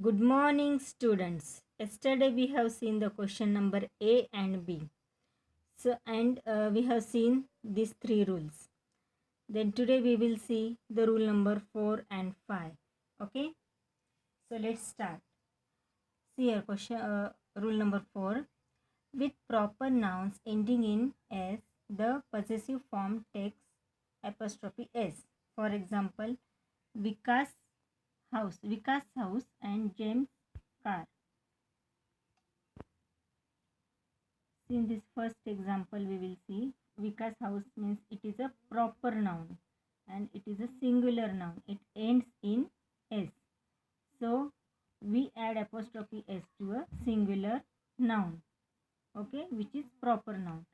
Good morning, students. Yesterday we have seen the question number A and B. We have seen these three rules. Then today we will see the rule number 4 and 5. Okay. So let's start. See here rule number 4. With proper nouns ending in S, the possessive form takes apostrophe S. For example, Vikas house and James car. In this first example, we will see Vikas house means it is a proper noun and it is a singular noun. It ends in S. So, we add apostrophe S to a singular noun. Okay, which is proper noun.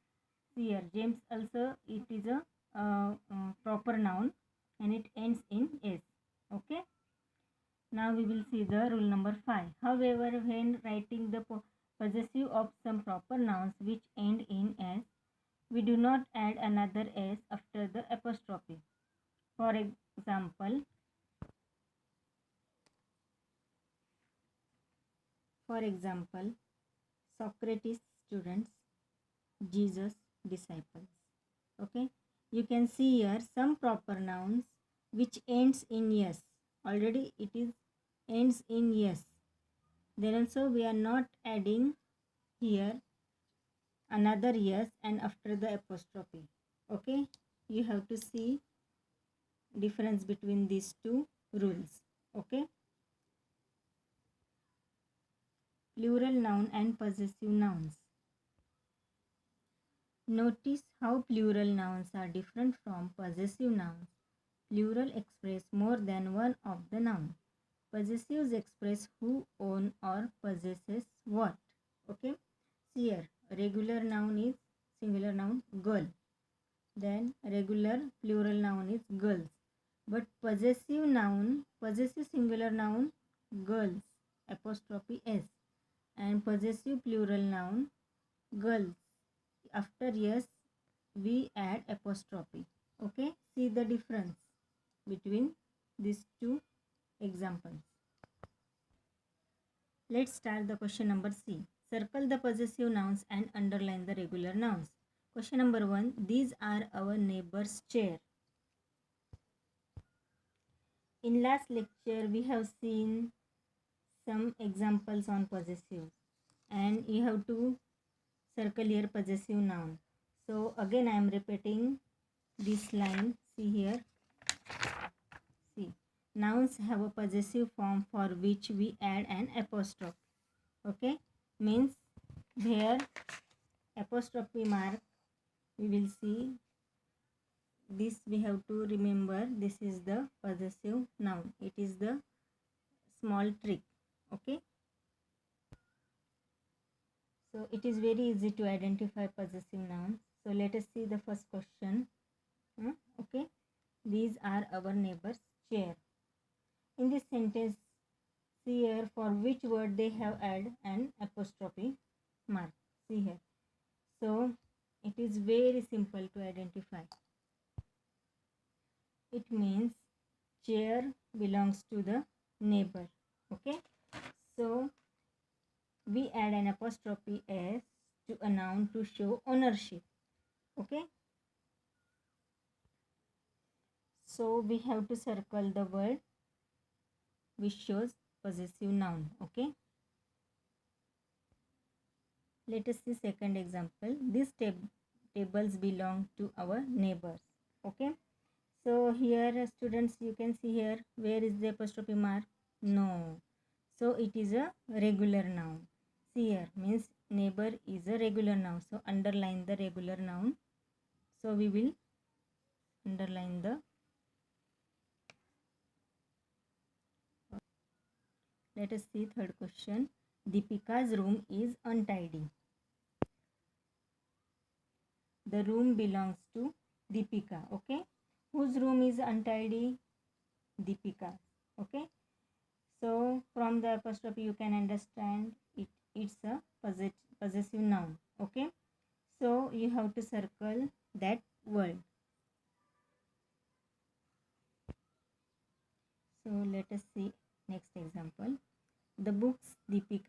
See here, James also it is a proper noun and it ends in S. Okay. Now we will see the rule number 5. However, when writing the possessive of some proper nouns which end in S, we do not add another S after the apostrophe. For example, Socrates students, Jesus disciples. Okay, you can see here some proper nouns which ends in yes. Already it is ends in yes. Then also we are not adding here another yes and after the apostrophe. Okay, you have to see difference between these two rules. Okay, plural noun and possessive nouns. Notice how plural nouns are different from possessive nouns. Plural express more than one of the noun. Possessives express who own or possesses what. Okay, see here regular noun is singular noun girl. Then regular plural noun is girls. But possessive singular noun girls apostrophe s, and possessive plural noun girls. After yes we add apostrophe. Okay, see the difference between these two examples. Let's start the question number C. Circle the possessive nouns and underline the regular nouns. Question number 1. These are our neighbor's chair. In last lecture, we have seen some examples on possessive and you have to circle here possessive noun. So again I am repeating this line. See here. See, nouns have a possessive form for which we add an apostrophe. Okay, means here apostrophe mark we will see. This we have to remember, this is the possessive noun. It is the small trick. Okay, so it is very easy to identify possessive nouns. So let us see the first question. Okay, these are our neighbor's chair. In this sentence, see here for which word they have added an apostrophe mark. See here. So it is very simple to identify. It means chair belongs to the neighbor. Okay, so we add an apostrophe s to a noun to show ownership. Okay, so we have to circle the word which shows possessive noun. Okay, let us see second example. These tables belong to our neighbors. Okay, so here students, you can see here where is the apostrophe mark? No, so it is a regular noun. See here means neighbor is a regular noun, so underline the regular noun. So we will underline the. Let us see third question. Deepika's room is untidy. The room belongs to Deepika. Okay, whose room is untidy? Deepika. Okay, so from the apostrophe you can understand it's a possessive noun. Okay, so you have to circle that word. So let us see next example.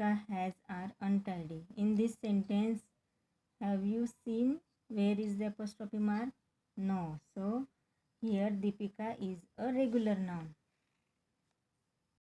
Deepika has are untidy. In this sentence, have you seen where is the apostrophe mark? No. So here Deepika is a regular noun.